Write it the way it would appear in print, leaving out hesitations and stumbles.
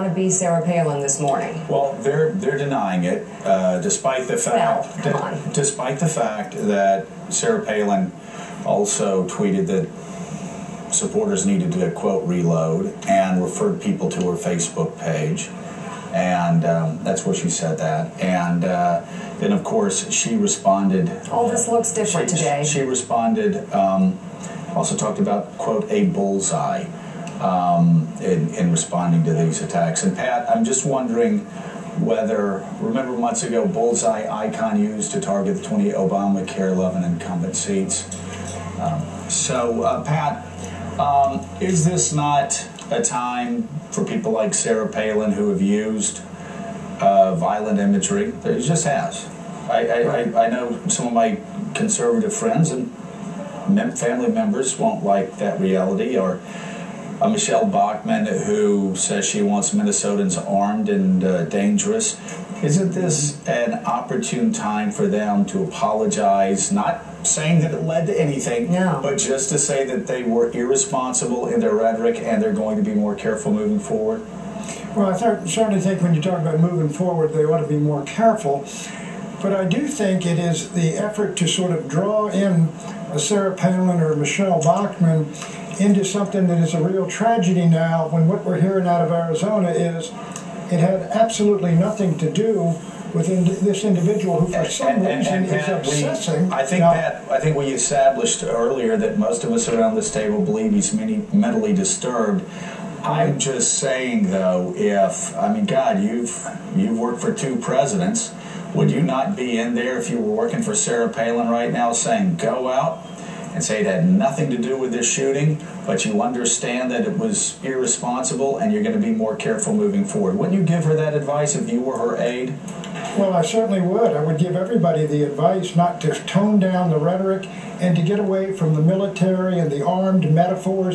want to be Sarah Palin this morning? Well, they're denying it, despite the fact despite the fact that Sarah Palin also tweeted that supporters needed to, quote, reload, and referred people to her Facebook page. And that's where she said that. And then, of course, she responded. All this looks different today. She responded, also talked about, quote, a bullseye in responding to these attacks. And, Pat, I'm just wondering whether, remember months ago, bullseye icon used to target the 20 Obamacare 11 incumbent seats. Pat, is this not a time for people like Sarah Palin who have used violent imagery? It just has. I know some of my conservative friends and family members won't like that reality, or Michelle Bachmann, who says she wants Minnesotans armed and dangerous. Isn't this an opportune time for them to apologize, not saying that it led to anything, but just to say that they were irresponsible in their rhetoric and they're going to be more careful moving forward? Well, I certainly think when you talk about moving forward, they ought to be more careful. But I do think it is the effort to sort of draw in a Sarah Palin or Michelle Bachmann into something that is a real tragedy now, when what we're hearing out of Arizona is it had absolutely nothing to do with this individual who for some reason is obsessing. I think we established earlier that most of us around this table believe he's mentally disturbed. I'm just saying, though, God, you've worked for 2 presidents. Would you not be in there if you were working for Sarah Palin right now saying, go out and say it had nothing to do with this shooting, but you understand that it was irresponsible and you're going to be more careful moving forward? Wouldn't you give her that advice if you were her aide? Well, I certainly would. I would give everybody the advice not to tone down the rhetoric and to get away from the military and the armed metaphors.